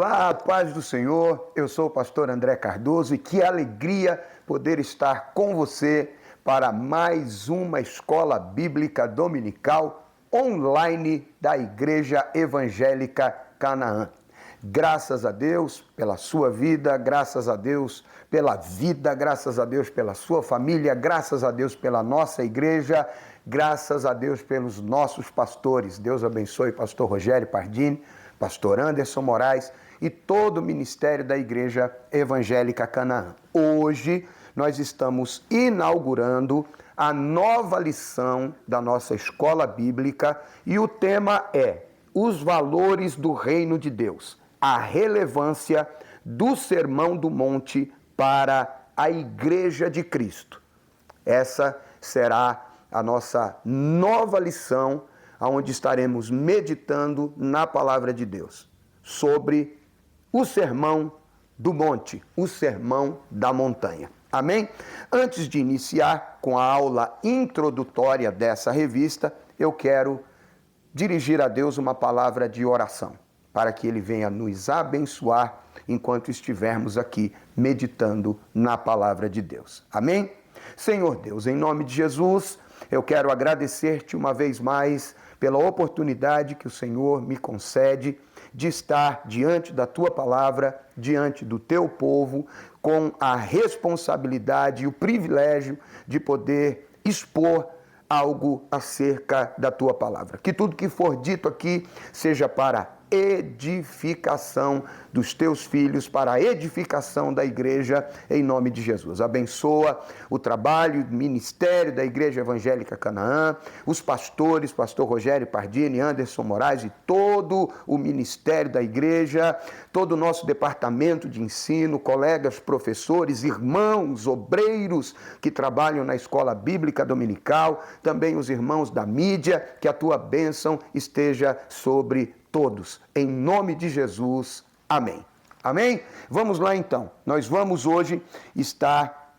Olá, paz do Senhor, eu sou o pastor André Cardoso e que alegria poder estar com você para mais uma escola bíblica dominical online da Igreja Evangélica Canaã. Graças a Deus pela sua vida, graças a Deus pela vida, graças a Deus pela sua família, graças a Deus pela nossa igreja, graças a Deus pelos nossos pastores. Deus abençoe pastor Rogério Pardini, pastor Anderson Moraes e todo o ministério da Igreja Evangélica Canaã. Hoje nós estamos inaugurando a nova lição da nossa escola bíblica e o tema é os valores do reino de Deus, a relevância do Sermão do Monte para a Igreja de Cristo. Essa será a nossa nova lição, onde estaremos meditando na palavra de Deus, sobre o Sermão do Monte, o Sermão da Montanha. Amém? Antes de iniciar com a aula introdutória dessa revista, eu quero dirigir a Deus uma palavra de oração, para que Ele venha nos abençoar enquanto estivermos aqui meditando na palavra de Deus. Amém? Senhor Deus, em nome de Jesus, eu quero agradecer-te uma vez mais pela oportunidade que o Senhor me concede de estar diante da tua palavra, diante do teu povo, com a responsabilidade e o privilégio de poder expor algo acerca da tua palavra. Que tudo que for dito aqui seja para edificação dos teus filhos, para a edificação da igreja, em nome de Jesus. Abençoa o trabalho, o ministério da Igreja Evangélica Canaã, os pastores, pastor Rogério Pardini, Anderson Moraes e todo o ministério da igreja, todo o nosso departamento de ensino, colegas, professores, irmãos, obreiros que trabalham na escola bíblica dominical, também os irmãos da mídia, que a tua bênção esteja sobre todos, em nome de Jesus, amém. Amém? Vamos lá então, nós vamos hoje estar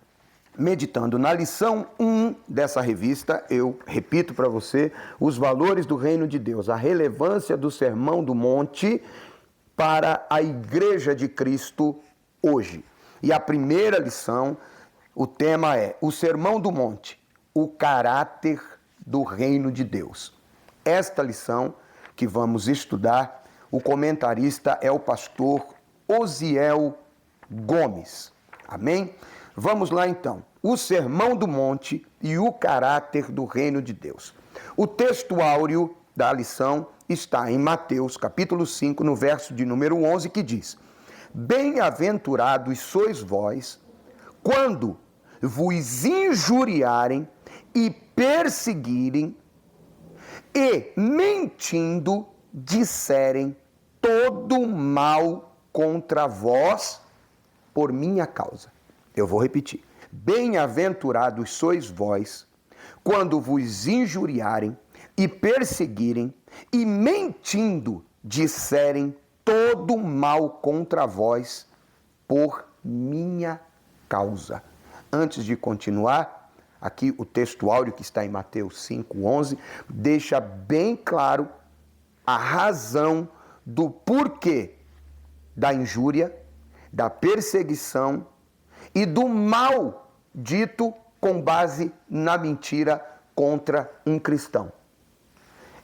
meditando na lição 1 dessa revista, eu repito para você, os valores do reino de Deus, a relevância do Sermão do Monte para a Igreja de Cristo hoje. E a primeira lição, o tema é o Sermão do Monte, o caráter do reino de Deus. Esta lição que vamos estudar, o comentarista é o pastor Osiel Gomes. Amém? Vamos lá então. O Sermão do Monte e o caráter do reino de Deus. O texto áureo da lição está em Mateus, capítulo 5, no verso de número 11, que diz: Bem-aventurados sois vós, quando vos injuriarem e perseguirem e, mentindo, disserem todo mal contra vós por minha causa. Eu vou repetir. Bem-aventurados sois vós, quando vos injuriarem e perseguirem e, mentindo, disserem todo mal contra vós por minha causa. Antes de continuar, aqui o texto áureo que está em Mateus 5:11 deixa bem claro a razão do porquê da injúria, da perseguição e do mal dito com base na mentira contra um cristão.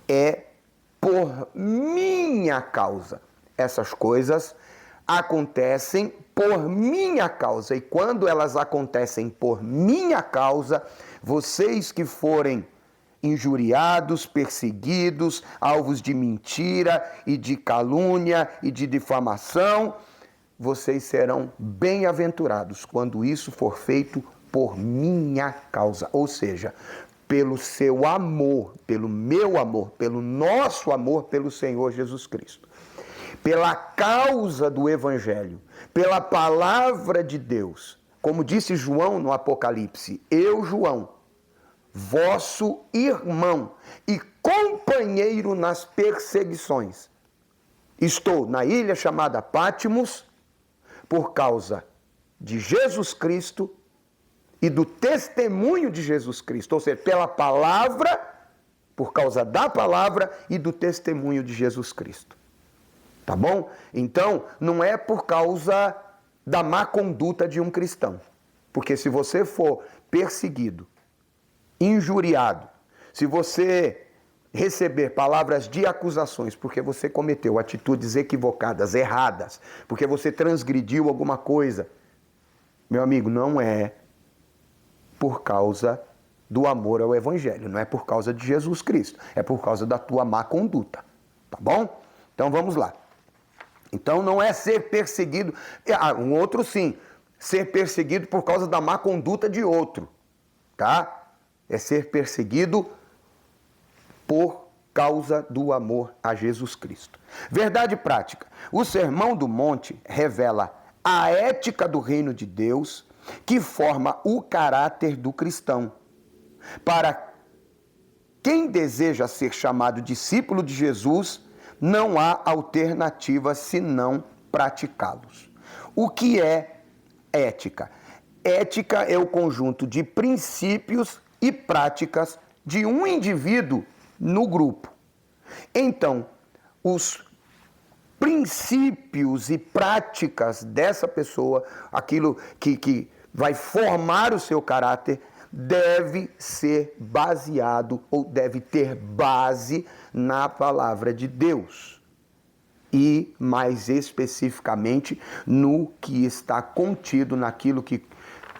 É por minha causa. Essas coisas acontecem por minha causa. E quando elas acontecem por minha causa, vocês que forem injuriados, perseguidos, alvos de mentira e de calúnia e de difamação, vocês serão bem-aventurados quando isso for feito por minha causa. Ou seja, pelo seu amor, pelo meu amor, pelo nosso amor pelo Senhor Jesus Cristo. Pela causa do Evangelho, pela palavra de Deus. Como disse João no Apocalipse, eu, João, vosso irmão e companheiro nas perseguições. Estou na ilha chamada Pátimos por causa de Jesus Cristo e do testemunho de Jesus Cristo, ou seja, pela palavra, por causa da palavra e do testemunho de Jesus Cristo. Tá bom? Então, não é por causa da má conduta de um cristão. Porque se você for perseguido, injuriado, se você receber palavras de acusações porque você cometeu atitudes equivocadas, erradas, porque você transgrediu alguma coisa, meu amigo, não é por causa do amor ao Evangelho, não é por causa de Jesus Cristo, é por causa da tua má conduta, tá bom? Então vamos lá. Então não é ser perseguido, um outro sim, ser perseguido por causa da má conduta de outro, tá? É ser perseguido por causa do amor a Jesus Cristo. Verdade prática. O Sermão do Monte revela a ética do reino de Deus que forma o caráter do cristão. Para quem deseja ser chamado discípulo de Jesus, não há alternativa senão praticá-los. O que é ética? Ética é o conjunto de princípios e práticas de um indivíduo no grupo. Então, os princípios e práticas dessa pessoa, aquilo que vai formar o seu caráter, deve ser baseado ou deve ter base na palavra de Deus. E, mais especificamente, no que está contido naquilo que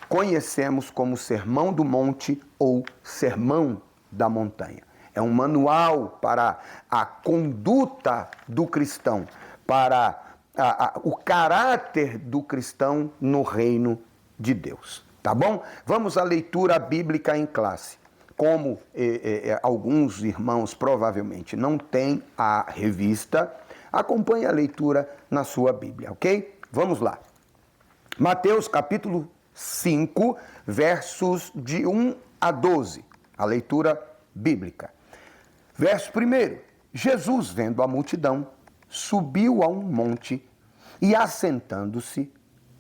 conhecemos como Sermão do Monte ou Sermão da Montanha. É um manual para a conduta do cristão, para o caráter do cristão no reino de Deus. Tá bom? Vamos à leitura bíblica em classe. Como alguns irmãos provavelmente não têm a revista, acompanhe a leitura na sua Bíblia, ok? Vamos lá. Mateus capítulo 5, versos de 1 a 12. A leitura bíblica. Verso 1. Jesus, vendo a multidão, subiu a um monte e, assentando-se,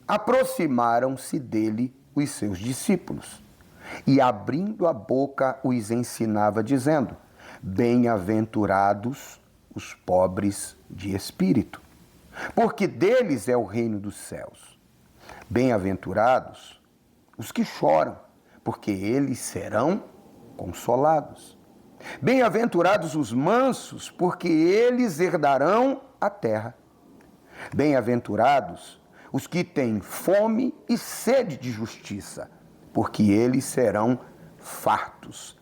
aproximaram-se dele os seus discípulos. E, abrindo a boca, os ensinava, dizendo: Bem-aventurados os pobres de espírito, porque deles é o reino dos céus. Bem-aventurados os que choram, porque eles serão consolados. Bem-aventurados os mansos, porque eles herdarão a terra. Bem-aventurados os que têm fome e sede de justiça, porque eles serão fartos.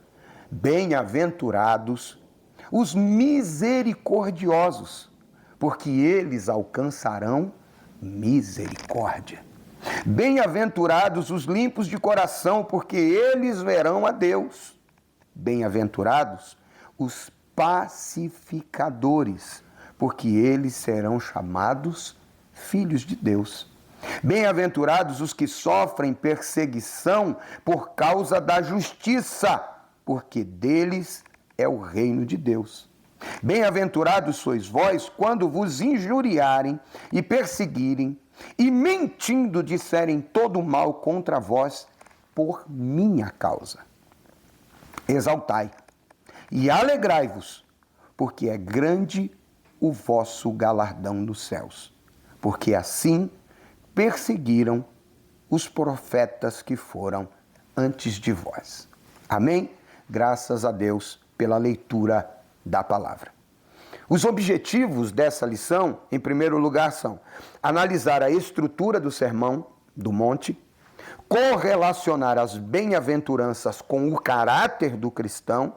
Bem-aventurados os misericordiosos, porque eles alcançarão misericórdia. Bem-aventurados os limpos de coração, porque eles verão a Deus. Bem-aventurados os pacificadores, porque eles serão chamados filhos de Deus. Bem-aventurados os que sofrem perseguição por causa da justiça, porque deles é o reino de Deus. Bem-aventurados sois vós quando vos injuriarem e perseguirem, e mentindo disserem todo mal contra vós por minha causa. Exaltai e alegrai-vos, porque é grande o vosso galardão nos céus, porque assim perseguiram os profetas que foram antes de vós. Amém? Graças a Deus pela leitura da palavra. Os objetivos dessa lição, em primeiro lugar, são analisar a estrutura do Sermão do Monte, correlacionar as bem-aventuranças com o caráter do cristão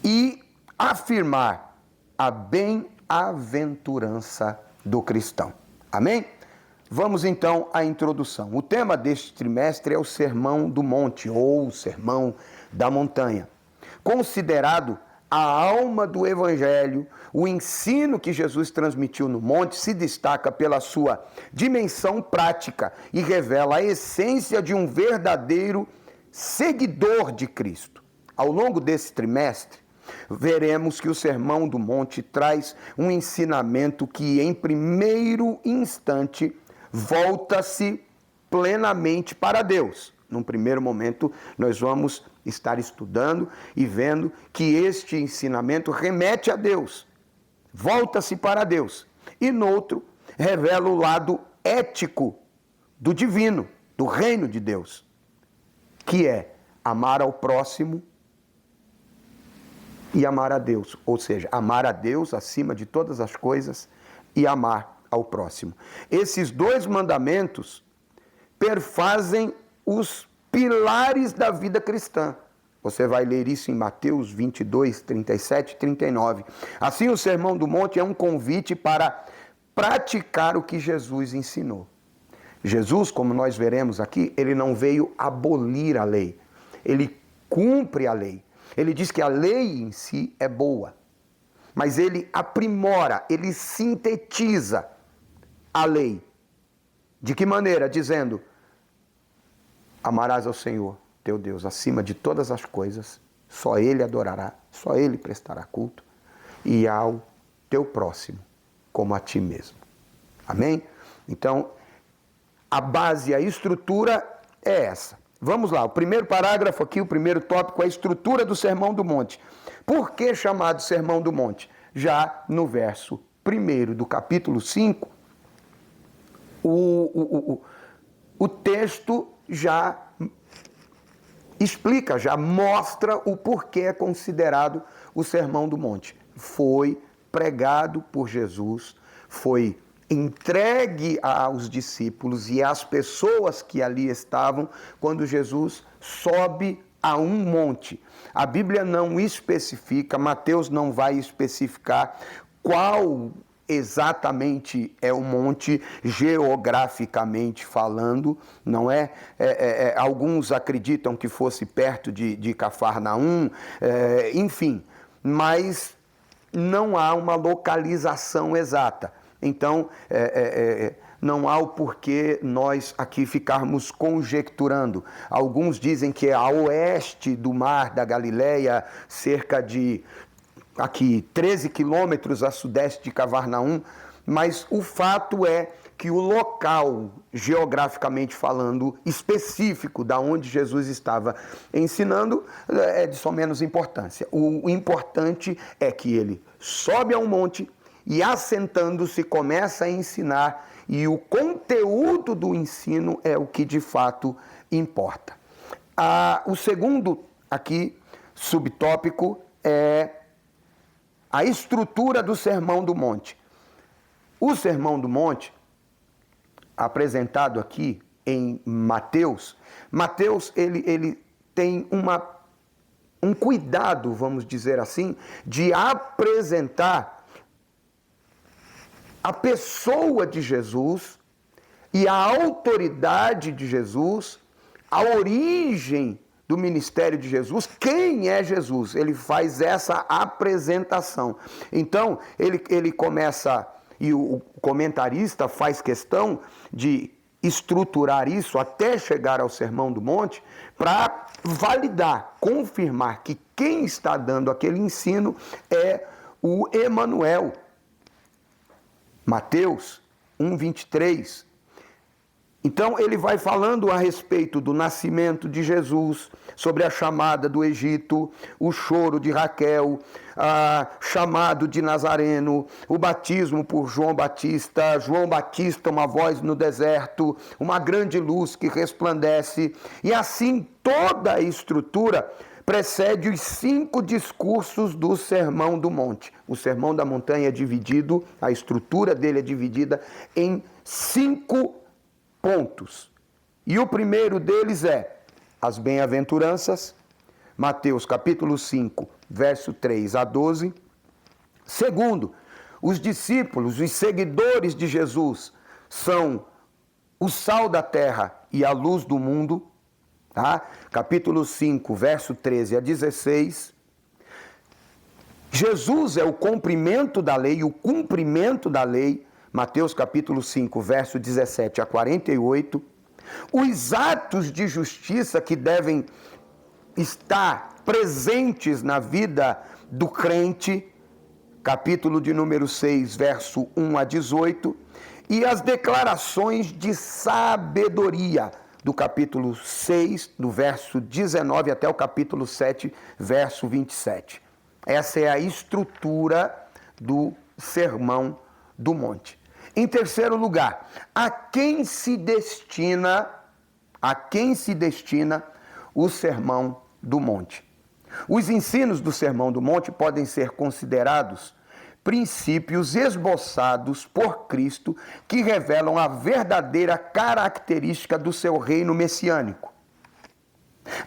e afirmar a bem-aventurança do cristão. Amém? Vamos então à introdução. O tema deste trimestre é o Sermão do Monte, ou Sermão da Montanha. Considerado a alma do Evangelho, o ensino que Jesus transmitiu no monte se destaca pela sua dimensão prática e revela a essência de um verdadeiro seguidor de Cristo. Ao longo desse trimestre, veremos que o Sermão do Monte traz um ensinamento que, em primeiro instante, volta-se plenamente para Deus. Num primeiro momento, nós vamos estar estudando e vendo que este ensinamento remete a Deus. volta-se para Deus. E no outro, revela o lado ético do divino, do reino de Deus, que é amar ao próximo e amar a Deus. Ou seja, amar a Deus acima de todas as coisas e amar ao próximo. Esses dois mandamentos perfazem os pilares da vida cristã. Você vai ler isso em Mateus 22, 37 e 39. Assim, o Sermão do Monte é um convite para praticar o que Jesus ensinou. Jesus, como nós veremos aqui, ele não veio abolir a lei. Ele cumpre a lei. Ele diz que a lei em si é boa, mas ele aprimora, ele sintetiza a lei. De que maneira? Dizendo: amarás ao Senhor teu Deus acima de todas as coisas, só Ele adorará, só Ele prestará culto, e ao teu próximo como a ti mesmo. Amém? Então, a base, a estrutura é essa. Vamos lá, o primeiro parágrafo aqui, o primeiro tópico, é a estrutura do Sermão do Monte. Por que chamado Sermão do Monte? Já no verso 1 do capítulo 5, o texto já explica, já mostra o porquê é considerado o Sermão do Monte. Foi pregado por Jesus, foi entregue aos discípulos e às pessoas que ali estavam quando Jesus sobe a um monte. A Bíblia não especifica, Mateus não vai especificar qual exatamente é o monte, geograficamente falando, não é? Alguns acreditam que fosse perto de Cafarnaum, enfim, mas não há uma localização exata. Então, não há o porquê nós aqui ficarmos conjecturando. Alguns dizem que é a oeste do mar da Galileia, cerca de 13 quilômetros a sudeste de Cafarnaum, mas o fato é que o local, geograficamente falando, específico da onde Jesus estava ensinando, é de só menos importância. O importante é que ele sobe a um monte e, assentando-se, começa a ensinar, e o conteúdo do ensino é o que de fato importa. O segundo aqui, subtópico, é a estrutura do Sermão do Monte. O Sermão do Monte, apresentado aqui em Mateus, ele tem um cuidado, vamos dizer assim, de apresentar a pessoa de Jesus e a autoridade de Jesus, a origem do ministério de Jesus, quem é Jesus? Ele faz essa apresentação. Então, ele começa, e o comentarista faz questão de estruturar isso até chegar ao Sermão do Monte, para validar, confirmar que quem está dando aquele ensino é o Emanuel. Mateus 1:23. Então, ele vai falando a respeito do nascimento de Jesus, sobre a chamada do Egito, o choro de Raquel, chamado de Nazareno, o batismo por João Batista, uma voz no deserto, uma grande luz que resplandece, e assim toda a estrutura precede os 5 discursos do Sermão do Monte. O Sermão da Montanha é dividido, a estrutura dele é dividida em 5 pontos. E o primeiro deles é as bem-aventuranças, Mateus capítulo 5, verso 3 a 12. Segundo, os discípulos, os seguidores de Jesus, são o sal da terra e a luz do mundo. Tá? Capítulo 5, verso 13 a 16. Jesus é o cumprimento da lei, o cumprimento da lei. Mateus capítulo 5, verso 17 a 48. Os atos de justiça que devem estar presentes na vida do crente. Capítulo de número 6, verso 1 a 18. E as declarações de sabedoria, do capítulo 6, do verso 19 até o capítulo 7, verso 27. Essa é a estrutura do Sermão do Monte. Em terceiro lugar, a quem se destina o Sermão do Monte? Os ensinos do Sermão do Monte podem ser considerados princípios esboçados por Cristo que revelam a verdadeira característica do seu reino messiânico.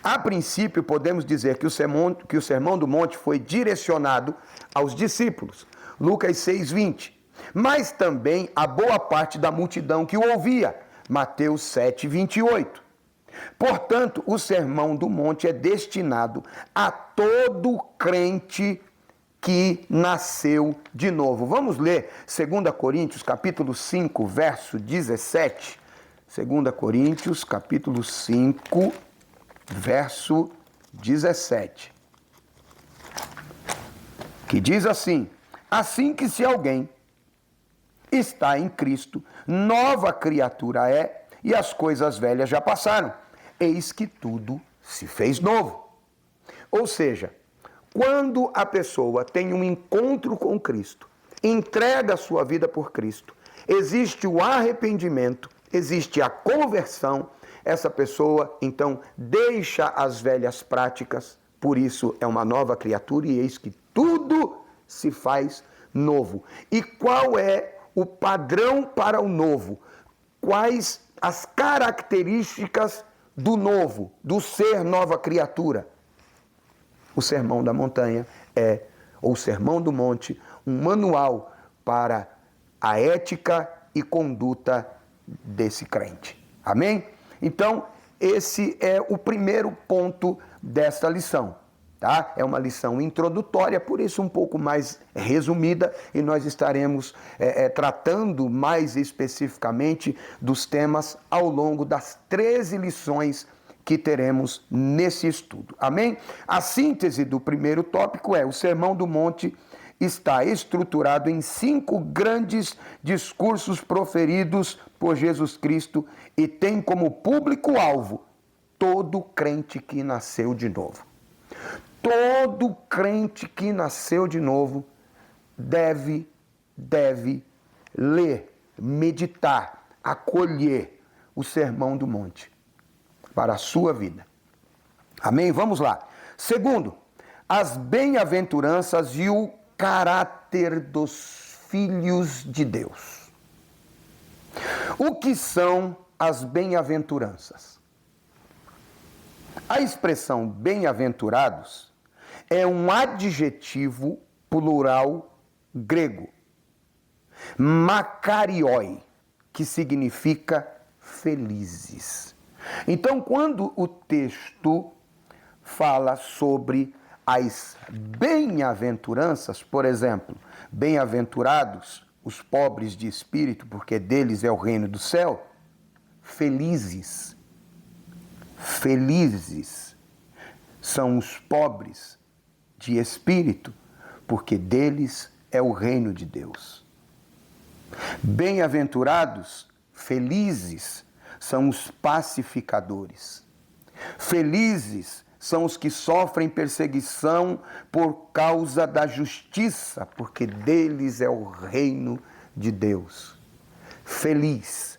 A princípio, podemos dizer que o Sermão do Monte foi direcionado aos discípulos, Lucas 6:20, mas também a boa parte da multidão que o ouvia, Mateus 7:28. Portanto, o Sermão do Monte é destinado a todo crente que nasceu de novo. Vamos ler 2 Coríntios, capítulo 5, verso 17. 2 Coríntios, capítulo 5, verso 17. Que diz assim: assim que se alguém está em Cristo, nova criatura é, e as coisas velhas já passaram. Eis que tudo se fez novo. Ou seja, quando a pessoa tem um encontro com Cristo, entrega a sua vida por Cristo, existe o arrependimento, existe a conversão, essa pessoa então deixa as velhas práticas, por isso é uma nova criatura e eis que tudo se faz novo. E qual é o padrão para o novo? Quais as características do novo, do ser nova criatura? O Sermão da Montanha ou Sermão do Monte, um manual para a ética e conduta desse crente. Amém? Então, esse é o primeiro ponto desta lição, tá? É uma lição introdutória, por isso um pouco mais resumida, e nós estaremos tratando mais especificamente dos temas ao longo das 13 lições que teremos nesse estudo. Amém? A síntese do primeiro tópico é: o Sermão do Monte está estruturado em 5 grandes discursos proferidos por Jesus Cristo e tem como público-alvo todo crente que nasceu de novo. Todo crente que nasceu de novo deve ler, meditar, acolher o Sermão do Monte para a sua vida. Amém? Vamos lá. Segundo, as bem-aventuranças e o caráter dos filhos de Deus. O que são as bem-aventuranças? A expressão bem-aventurados é um adjetivo plural grego, makarioi, que significa felizes. Então, quando o texto fala sobre as bem-aventuranças, por exemplo, bem-aventurados os pobres de espírito, porque deles é o reino do céu, felizes são os pobres de espírito, porque deles é o reino de Deus. Bem-aventurados, felizes, são os pacificadores. Felizes são os que sofrem perseguição por causa da justiça, porque deles é o reino de Deus. Felizes,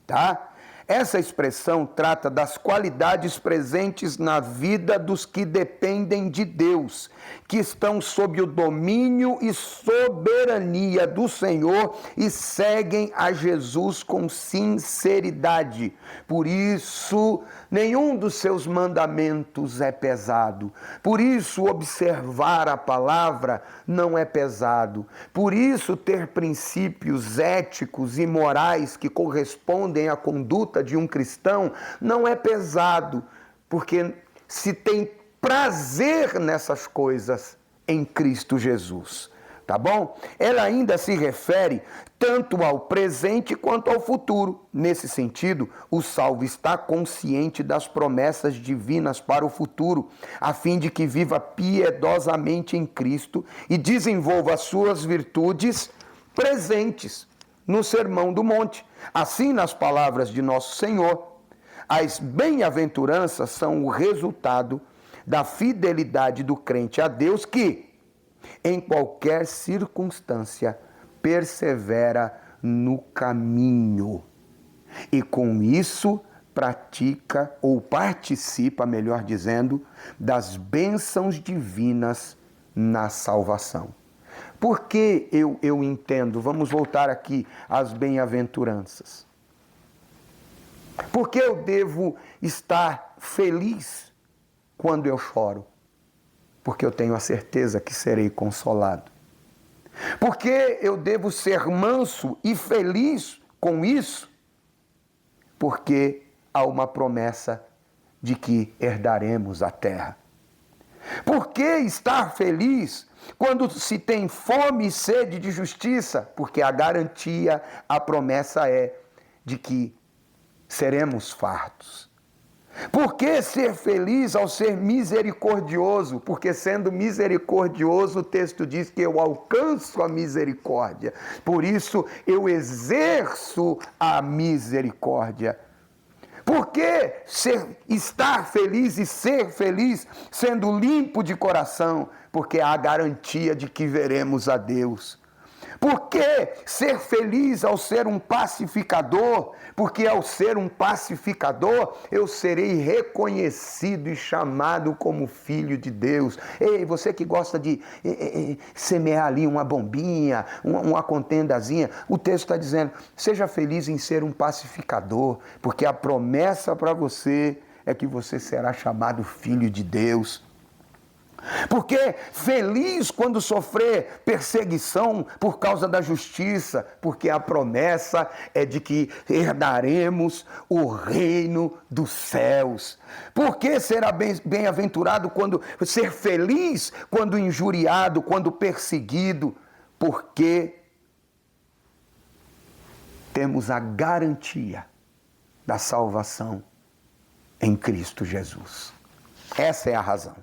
tá? Essa expressão trata das qualidades presentes na vida dos que dependem de Deus, que estão sob o domínio e soberania do Senhor e seguem a Jesus com sinceridade. Por isso, nenhum dos seus mandamentos é pesado. Por isso, observar a palavra não é pesado. Por isso, ter princípios éticos e morais que correspondem à conduta de um cristão não é pesado, porque se tem prazer nessas coisas em Cristo Jesus, tá bom? Ela ainda se refere tanto ao presente quanto ao futuro. Nesse sentido, o salvo está consciente das promessas divinas para o futuro, a fim de que viva piedosamente em Cristo e desenvolva as suas virtudes presentes no Sermão do Monte. Assim, nas palavras de nosso Senhor, as bem-aventuranças são o resultado da fidelidade do crente a Deus que, em qualquer circunstância, persevera no caminho. E com isso pratica ou participa, melhor dizendo, das bênçãos divinas na salvação. Por que eu entendo? Vamos voltar aqui às bem-aventuranças. Por que eu devo estar feliz quando eu choro? Porque eu tenho a certeza que serei consolado. Por que eu devo ser manso e feliz com isso? Porque há uma promessa de que herdaremos a terra. Por que estar feliz quando se tem fome e sede de justiça? Porque a garantia, a promessa é de que seremos fartos. Por que ser feliz ao ser misericordioso? Porque sendo misericordioso, o texto diz que eu alcanço a misericórdia. Por isso eu exerço a misericórdia. Por que estar feliz e ser feliz sendo limpo de coração? Porque há a garantia de que veremos a Deus. Por que ser feliz ao ser um pacificador? Porque ao ser um pacificador, eu serei reconhecido e chamado como filho de Deus. Ei, você que gosta de semear ali uma bombinha, uma contendazinha, o texto está dizendo, seja feliz em ser um pacificador, porque a promessa para você é que você será chamado filho de Deus. Porque feliz quando sofrer perseguição por causa da justiça, porque a promessa é de que herdaremos o reino dos céus. Por que será bem-aventurado quando ser feliz quando injuriado, quando perseguido? Porque temos a garantia da salvação em Cristo Jesus. Essa é a razão.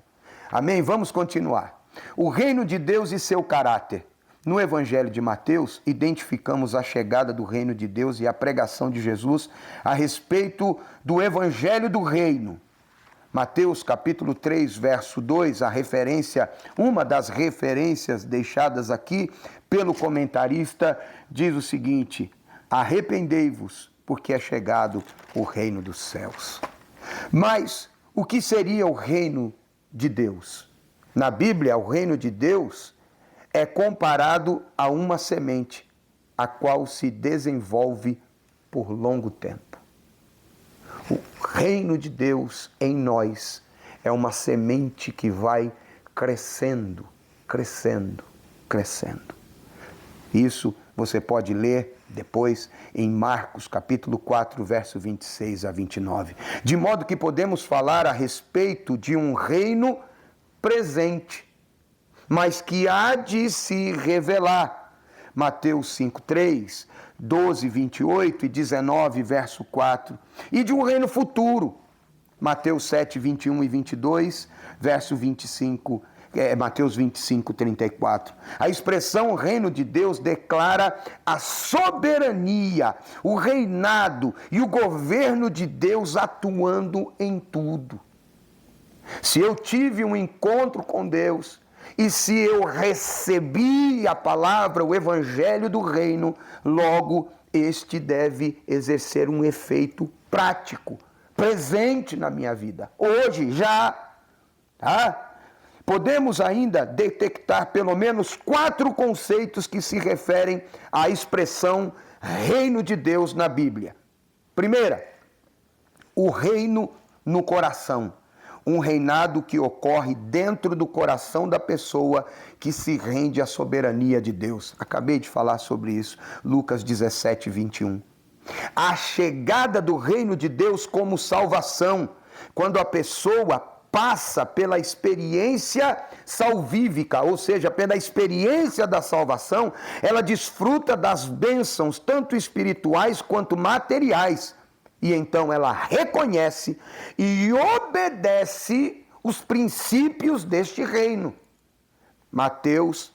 Amém? Vamos continuar. O reino de Deus e seu caráter. No Evangelho de Mateus, identificamos a chegada do reino de Deus e a pregação de Jesus a respeito do Evangelho do reino. Mateus capítulo 3, verso 2, uma das referências deixadas aqui pelo comentarista, diz o seguinte: arrependei-vos, porque é chegado o reino dos céus. Mas o que seria o reino de Deus? Na Bíblia, o reino de Deus é comparado a uma semente, a qual se desenvolve por longo tempo. O reino de Deus em nós é uma semente que vai crescendo, crescendo, crescendo. Isso você pode ler depois em Marcos capítulo 4, verso 26 a 29. De modo que podemos falar a respeito de um reino presente, mas que há de se revelar. Mateus 5, 3, 12, 28 e 19, verso 4. E de um reino futuro. Mateus 7, 21 e 22, verso 25, Mateus 25, 34. A expressão reino de Deus declara a soberania, o reinado e o governo de Deus atuando em tudo. Se eu tive um encontro com Deus, e se eu recebi a palavra, o evangelho do reino, logo este deve exercer um efeito prático, presente na minha vida. Hoje, já, tá? Podemos ainda detectar pelo menos 4 conceitos que se referem à expressão reino de Deus na Bíblia. Primeira, o reino no coração. Um reinado que ocorre dentro do coração da pessoa que se rende à soberania de Deus. Acabei de falar sobre isso, Lucas 17, 21. A chegada do reino de Deus como salvação, quando a pessoa passa pela experiência salvífica, ou seja, pela experiência da salvação, ela desfruta das bênçãos, tanto espirituais quanto materiais. E então ela reconhece e obedece os princípios deste reino. Mateus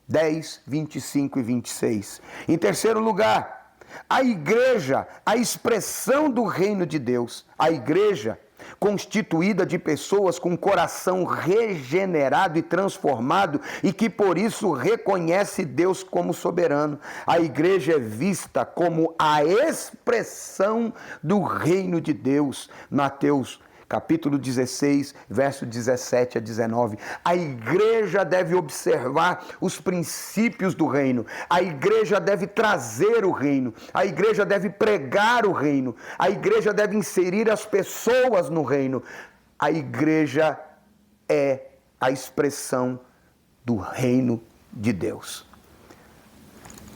10, 25 e 26. Em terceiro lugar, a igreja, a expressão do reino de Deus. A igreja, constituída de pessoas com coração regenerado e transformado e que por isso reconhece Deus como soberano. A igreja é vista como a expressão do reino de Deus. Mateus capítulo 16, verso 17 a 19. A igreja deve observar os princípios do reino. A igreja deve trazer o reino. A igreja deve pregar o reino. A igreja deve inserir as pessoas no reino. A igreja é a expressão do reino de Deus.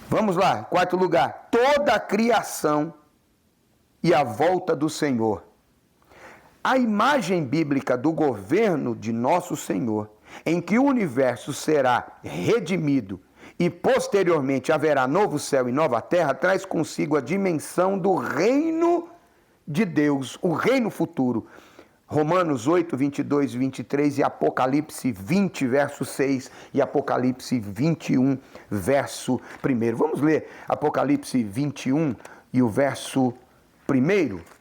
Vamos lá, quarto lugar. Toda a criação e a volta do Senhor. A imagem bíblica do governo de nosso Senhor, em que o universo será redimido e posteriormente haverá novo céu e nova terra, traz consigo a dimensão do reino de Deus, o reino futuro. Romanos 8, 22 e 23 e Apocalipse 20, verso 6 e Apocalipse 21, verso 1. Vamos ler Apocalipse 21 e o verso 1.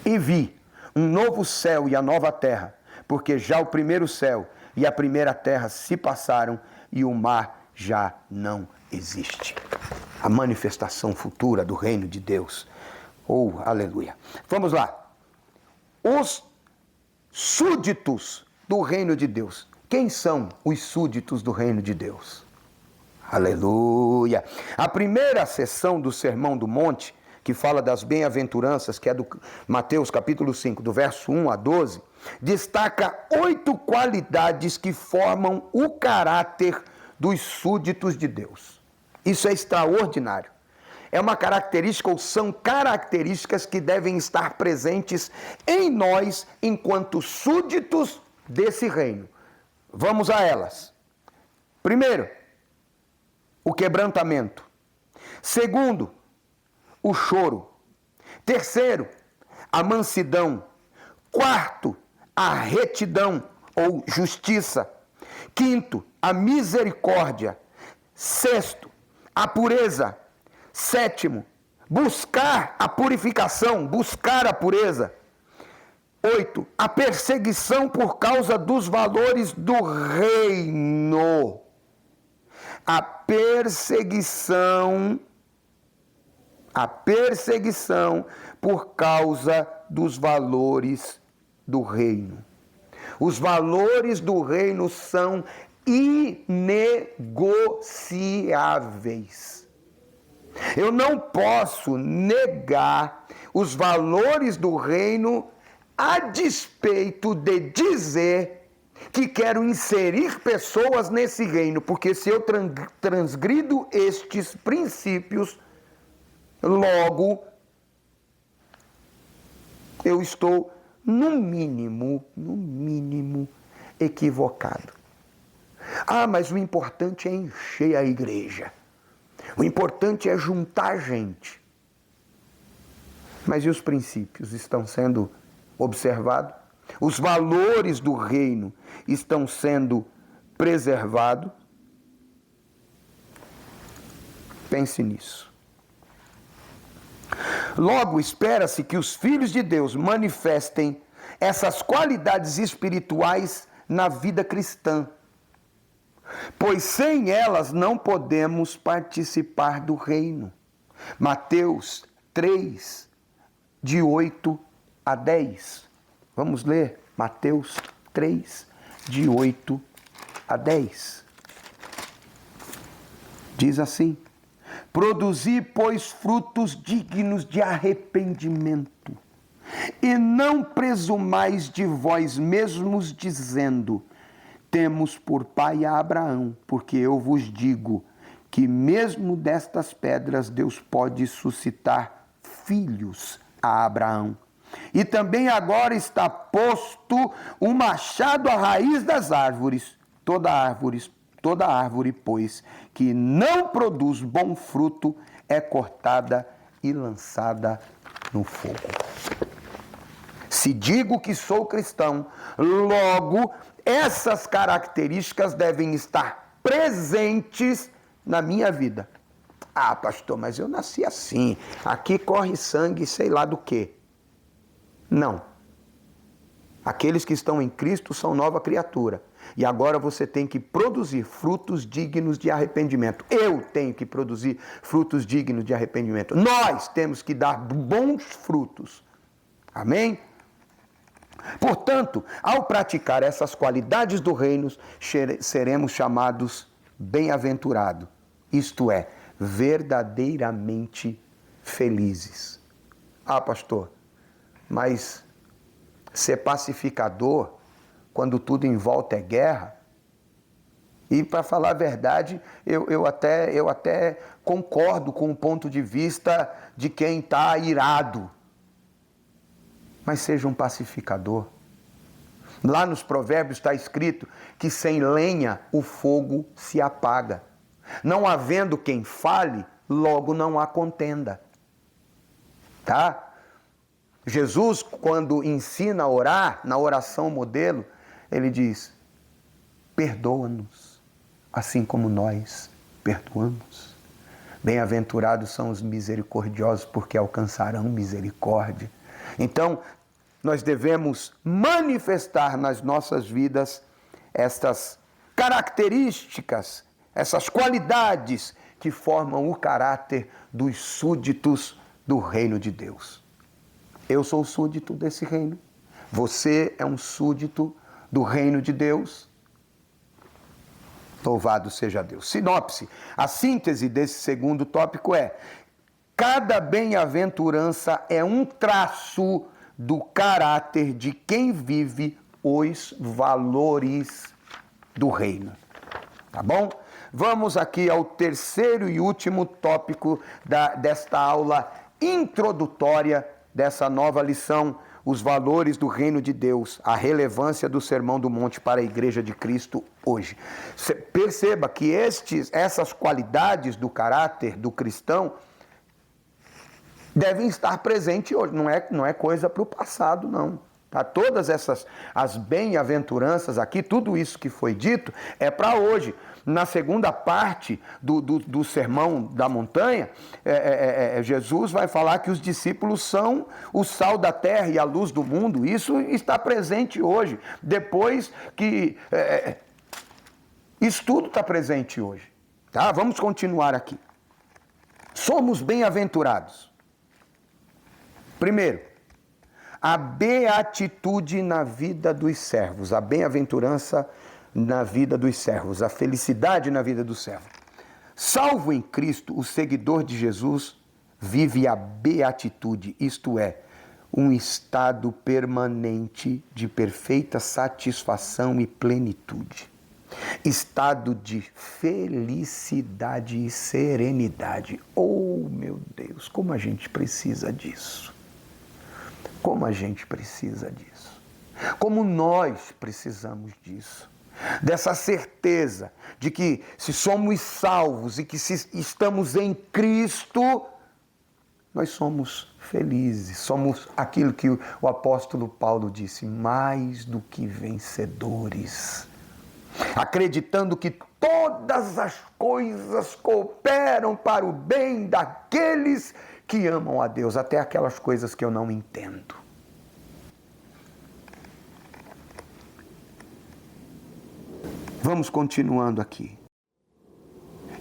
E vi um novo céu e a nova terra, porque já o primeiro céu e a primeira terra se passaram e o mar já não existe. A manifestação futura do reino de Deus. Oh, aleluia. Vamos lá. Os súditos do reino de Deus. Quem são os súditos do reino de Deus? Aleluia. A primeira sessão do Sermão do Monte, que fala das bem-aventuranças, que é do Mateus capítulo 5, do verso 1 a 12, destaca 8 qualidades que formam o caráter dos súditos de Deus. Isso é extraordinário. É uma característica, ou são características que devem estar presentes em nós enquanto súditos desse reino. Vamos a elas. Primeiro, o quebrantamento. Segundo, o choro. Terceiro, a mansidão. Quarto, a retidão ou justiça. Quinto, a misericórdia. Sexto, a pureza. Sétimo, buscar a purificação, buscar a pureza. 8, a perseguição por causa dos valores do reino. A perseguição por causa dos valores do reino. Os valores do reino são inegociáveis. Eu não posso negar os valores do reino a despeito de dizer que quero inserir pessoas nesse reino, porque se eu transgrido estes princípios, logo eu estou, no mínimo, equivocado. Ah, mas o importante é encher a igreja. O importante é juntar gente. Mas e os princípios estão sendo observados? Os valores do reino estão sendo preservados? Pense nisso. Logo, espera-se que os filhos de Deus manifestem essas qualidades espirituais na vida cristã, pois sem elas não podemos participar do reino. Mateus 3, de 8 a 10. Vamos ler Mateus 3, de 8 a 10. Diz assim: produzi, pois, frutos dignos de arrependimento, e não presumais de vós mesmos, dizendo: temos por pai a Abraão, porque eu vos digo que mesmo destas pedras Deus pode suscitar filhos a Abraão. E também agora está posto um machado à raiz das árvores. Toda árvore, pois, que não produz bom fruto, é cortada e lançada no fogo. Se digo que sou cristão, logo essas características devem estar presentes na minha vida. Ah, pastor, mas eu nasci assim. Aqui corre sangue, sei lá do quê. Não. Aqueles que estão em Cristo são nova criatura. E agora você tem que produzir frutos dignos de arrependimento. Eu tenho que produzir frutos dignos de arrependimento. Nós temos que dar bons frutos. Amém? Portanto, ao praticar essas qualidades do reino, seremos chamados bem-aventurados. Isto é, verdadeiramente felizes. Ah, pastor, mas ser pacificador, quando tudo em volta é guerra, e para falar a verdade, eu até concordo com o ponto de vista de quem está irado. Mas seja um pacificador. Lá nos Provérbios está escrito que sem lenha o fogo se apaga. Não havendo quem fale, logo não há contenda. Tá? Jesus, quando ensina a orar, na oração modelo, ele diz: perdoa-nos, assim como nós perdoamos. Bem-aventurados são os misericordiosos, porque alcançarão misericórdia. Então, nós devemos manifestar nas nossas vidas estas características, essas qualidades que formam o caráter dos súditos do reino de Deus. Eu sou súdito desse reino. Você é um súdito do reino de Deus. Louvado seja Deus. Sinopse. A síntese desse segundo tópico é: cada bem-aventurança é um traço do caráter de quem vive os valores do reino. Tá bom? Vamos aqui ao terceiro e último tópico desta aula introdutória dessa nova lição, os valores do reino de Deus, a relevância do Sermão do Monte para a Igreja de Cristo hoje. Perceba que essas qualidades do caráter do cristão devem estar presentes hoje, não é coisa para o passado, não. Tá? Todas as bem-aventuranças aqui, tudo isso que foi dito, é para hoje. Na segunda parte do Sermão da Montanha, Jesus vai falar que os discípulos são o sal da terra e a luz do mundo. Isso está presente hoje. Depois que... isso tudo está presente hoje. Tá? Vamos continuar aqui. Somos bem-aventurados. Primeiro, a beatitude na vida dos servos, a bem-aventurança na vida dos servos, a felicidade na vida do servo. Salvo em Cristo, o seguidor de Jesus vive a beatitude, isto é, um estado permanente de perfeita satisfação e plenitude. Estado de felicidade e serenidade. Oh, meu Deus, como a gente precisa disso. Como a gente precisa disso. Como nós precisamos disso. Dessa certeza de que se somos salvos e que se estamos em Cristo, nós somos felizes, somos aquilo que o apóstolo Paulo disse, mais do que vencedores. Acreditando que todas as coisas cooperam para o bem daqueles que amam a Deus, até aquelas coisas que eu não entendo. Vamos continuando aqui.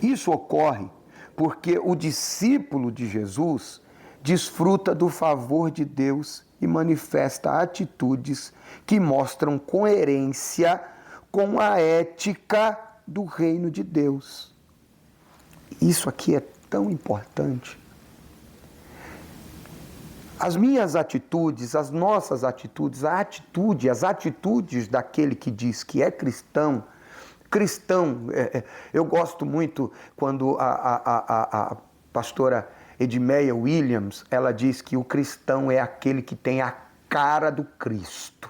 Isso ocorre porque o discípulo de Jesus desfruta do favor de Deus e manifesta atitudes que mostram coerência com a ética do reino de Deus. Isso aqui é tão importante. As minhas atitudes, as nossas atitudes, as atitudes daquele que diz que é cristão, eu gosto muito quando a pastora Edmeia Williams, ela diz que o cristão é aquele que tem a cara do Cristo.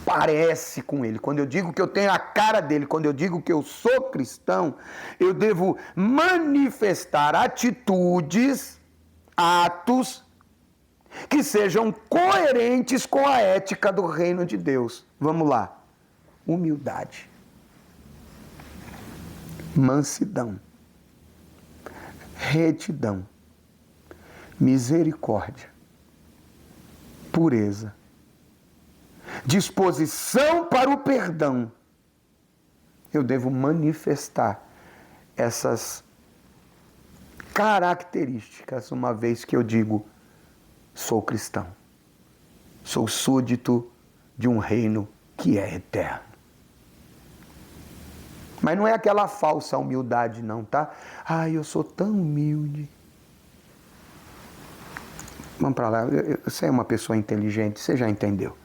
Parece com ele. Quando eu digo que eu tenho a cara dele, quando eu digo que eu sou cristão, eu devo manifestar atitudes, atos, que sejam coerentes com a ética do reino de Deus. Vamos lá. Humildade, mansidão, retidão, misericórdia, pureza, disposição para o perdão, eu devo manifestar essas características, uma vez que eu digo, sou cristão, sou súdito de um reino que é eterno. Mas não é aquela falsa humildade não, tá? Eu sou tão humilde. Vamos para lá, você é uma pessoa inteligente, você já entendeu.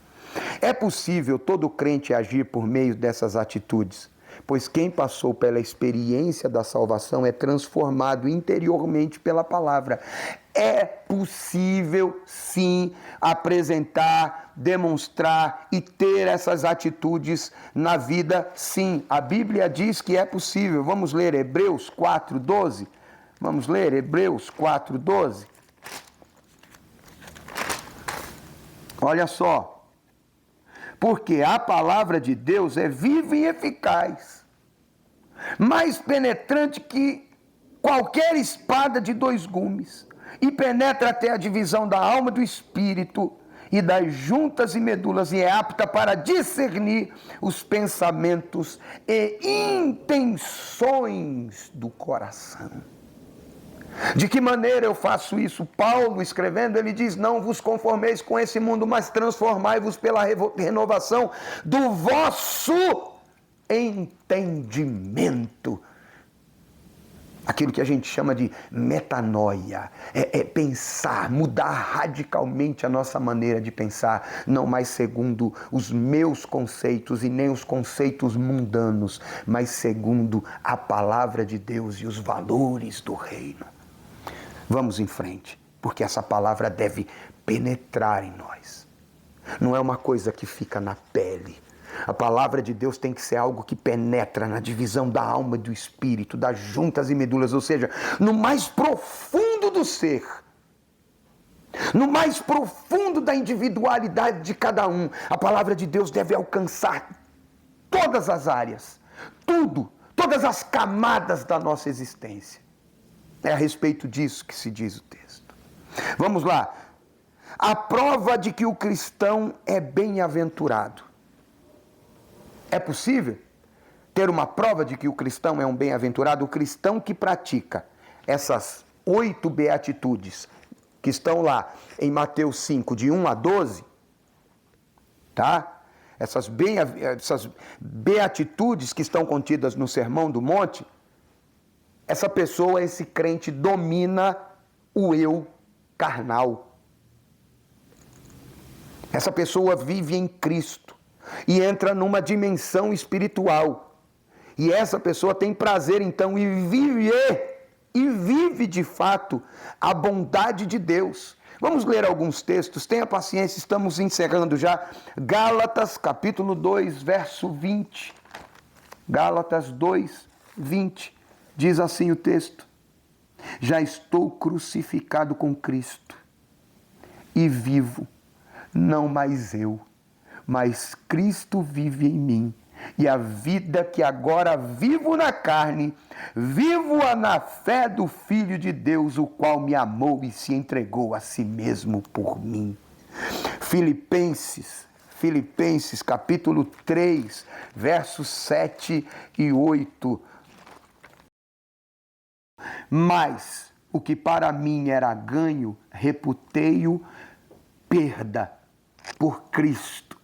É possível todo crente agir por meio dessas atitudes, pois quem passou pela experiência da salvação é transformado interiormente pela palavra. É possível, sim, apresentar, demonstrar e ter essas atitudes na vida, sim. A Bíblia diz que é possível. Vamos ler Hebreus 4:12? Vamos ler Hebreus 4:12? Olha só. Porque a palavra de Deus é viva e eficaz, mais penetrante que qualquer espada de 2 gumes, e penetra até a divisão da alma do espírito e das juntas e medulas, e é apta para discernir os pensamentos e intenções do coração. De que maneira eu faço isso? Paulo, escrevendo, ele diz, não vos conformeis com esse mundo, mas transformai-vos pela renovação do vosso entendimento. Aquilo que a gente chama de metanoia, é pensar, mudar radicalmente a nossa maneira de pensar, não mais segundo os meus conceitos e nem os conceitos mundanos, mas segundo a palavra de Deus e os valores do reino. Vamos em frente, porque essa palavra deve penetrar em nós. Não é uma coisa que fica na pele. A palavra de Deus tem que ser algo que penetra na divisão da alma e do espírito, das juntas e medulas, ou seja, no mais profundo do ser, no mais profundo da individualidade de cada um. A palavra de Deus deve alcançar todas as áreas, tudo, todas as camadas da nossa existência. É a respeito disso que se diz o texto. Vamos lá. A prova de que o cristão é bem-aventurado. É possível ter uma prova de que o cristão é um bem-aventurado? O cristão que pratica essas 8 beatitudes que estão lá em Mateus 5, de 1 a 12, tá? Essas beatitudes que estão contidas no Sermão do Monte, essa pessoa, esse crente, domina o eu carnal. Essa pessoa vive em Cristo e entra numa dimensão espiritual. E essa pessoa tem prazer, então, em viver, e vive de fato a bondade de Deus. Vamos ler alguns textos, tenha paciência, estamos encerrando já. Gálatas, capítulo 2, verso 20. Gálatas 2, 20. Diz assim o texto: já estou crucificado com Cristo e vivo, não mais eu, mas Cristo vive em mim. E a vida que agora vivo na carne, vivo-a na fé do Filho de Deus, o qual me amou e se entregou a si mesmo por mim. Filipenses capítulo 3, versos 7 e 8. Mas o que para mim era ganho, reputei-o perda por Cristo.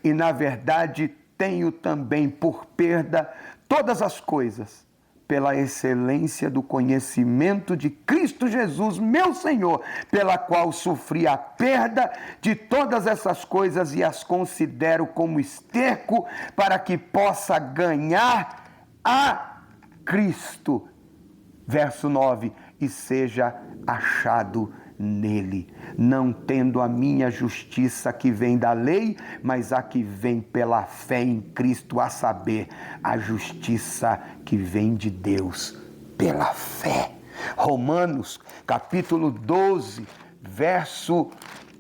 E na verdade tenho também por perda todas as coisas, pela excelência do conhecimento de Cristo Jesus, meu Senhor, pela qual sofri a perda de todas essas coisas e as considero como esterco, para que possa ganhar a Cristo. Verso 9, e seja achado nele, não tendo a minha justiça que vem da lei, mas a que vem pela fé em Cristo, a saber, a justiça que vem de Deus pela fé. Romanos, capítulo 12, verso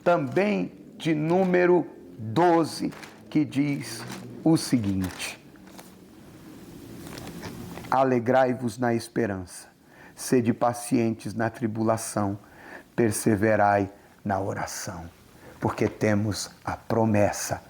também de número 12, que diz o seguinte: alegrai-vos na esperança, sede pacientes na tribulação, perseverai na oração. porque temos a promessa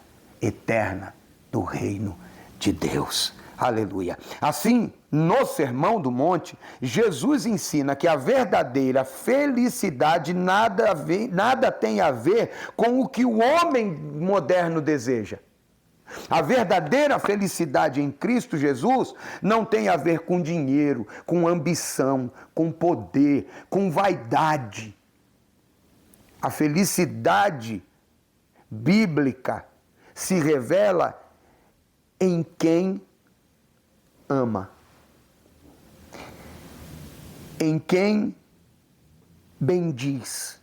eterna do reino de Deus. Aleluia. Assim, no Sermão do Monte, Jesus ensina que a verdadeira felicidade nada tem a ver com o que o homem moderno deseja. A verdadeira felicidade em Cristo Jesus não tem a ver com dinheiro, com ambição, com poder, com vaidade. A felicidade bíblica se revela em quem ama, em quem bendiz,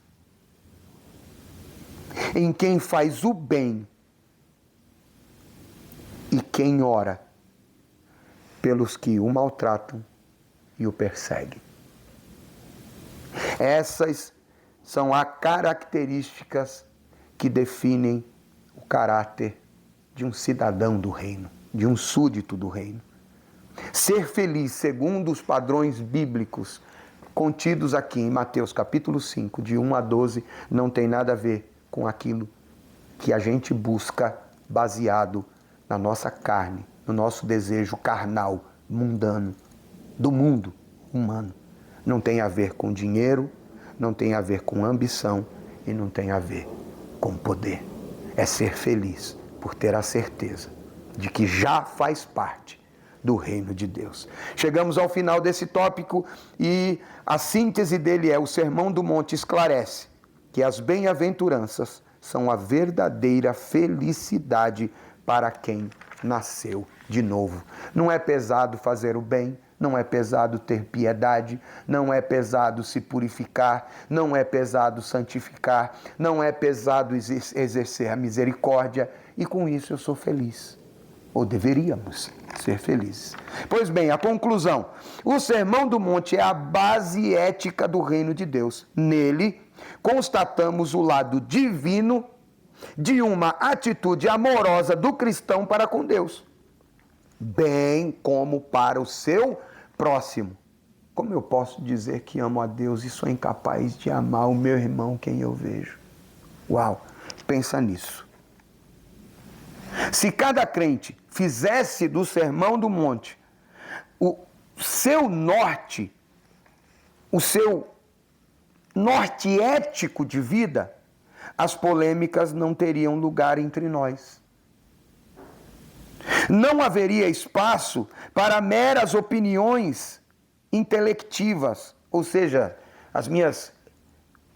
em quem faz o bem e quem ora pelos que o maltratam e o perseguem. Essas são as características que definem o caráter de um cidadão do reino, de um súdito do reino. Ser feliz segundo os padrões bíblicos contidos aqui em Mateus capítulo 5, de 1 a 12, não tem nada a ver com aquilo que a gente busca baseado na nossa carne, no nosso desejo carnal, mundano, do mundo humano. Não tem a ver com dinheiro, não tem a ver com ambição e não tem a ver com poder. É ser feliz por ter a certeza de que já faz parte do reino de Deus. Chegamos ao final desse tópico e a síntese dele é: o Sermão do Monte esclarece que as bem-aventuranças são a verdadeira felicidade para quem nasceu de novo. Não é pesado fazer o bem, não é pesado ter piedade, não é pesado se purificar, não é pesado santificar, não é pesado exercer a misericórdia, e com isso eu sou feliz. Ou deveríamos ser felizes. Pois bem, a conclusão: o Sermão do Monte é a base ética do reino de Deus. Nele, constatamos o lado divino de uma atitude amorosa do cristão para com Deus, bem como para o seu próximo. Como eu posso dizer que amo a Deus e sou incapaz de amar o meu irmão, quem eu vejo? Uau, pensa nisso. Se cada crente fizesse do Sermão do Monte o seu norte ético de vida, as polêmicas não teriam lugar entre nós. Não haveria espaço para meras opiniões intelectivas, ou seja, as minhas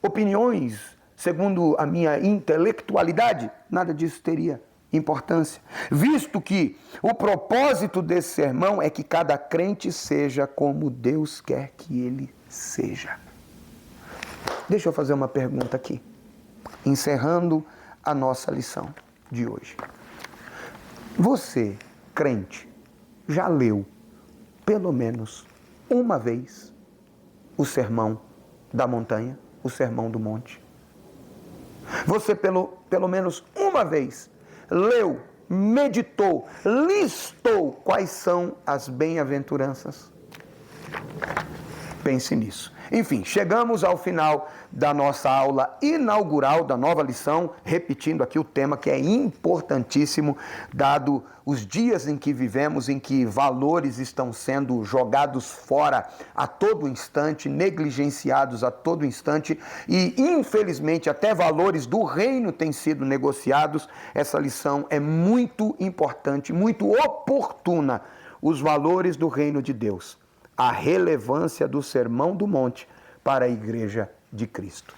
opiniões segundo a minha intelectualidade, nada disso teria importância, visto que o propósito desse sermão é que cada crente seja como Deus quer que ele seja. Deixa eu fazer uma pergunta aqui, encerrando a nossa lição de hoje. Você, crente, já leu pelo menos uma vez o Sermão da Montanha, o Sermão do Monte? Você pelo menos uma vez leu, meditou, listou quais são as bem-aventuranças? Pense nisso. Enfim, chegamos ao final da nossa aula inaugural da nova lição, repetindo aqui o tema que é importantíssimo, dado os dias em que vivemos, em que valores estão sendo jogados fora a todo instante, negligenciados a todo instante e, infelizmente, até valores do reino têm sido negociados. Essa lição é muito importante, muito oportuna. Os valores do reino de Deus, a relevância do Sermão do Monte para a Igreja de Cristo.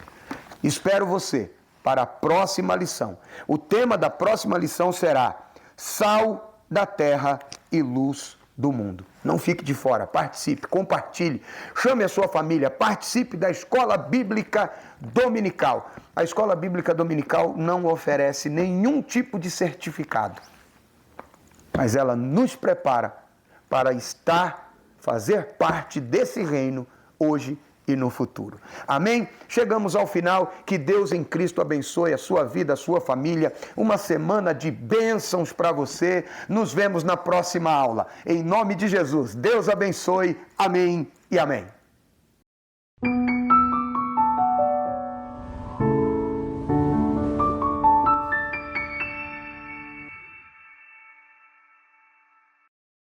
Espero você para a próxima lição. O tema da próxima lição será Sal da Terra e Luz do Mundo. Não fique de fora, participe, compartilhe, chame a sua família, participe da Escola Bíblica Dominical. A Escola Bíblica Dominical não oferece nenhum tipo de certificado, mas ela nos prepara para fazer parte desse reino hoje e no futuro. Amém? Chegamos ao final. Que Deus em Cristo abençoe a sua vida, a sua família. Uma semana de bênçãos para você. Nos vemos na próxima aula. Em nome de Jesus. Deus abençoe. Amém e amém.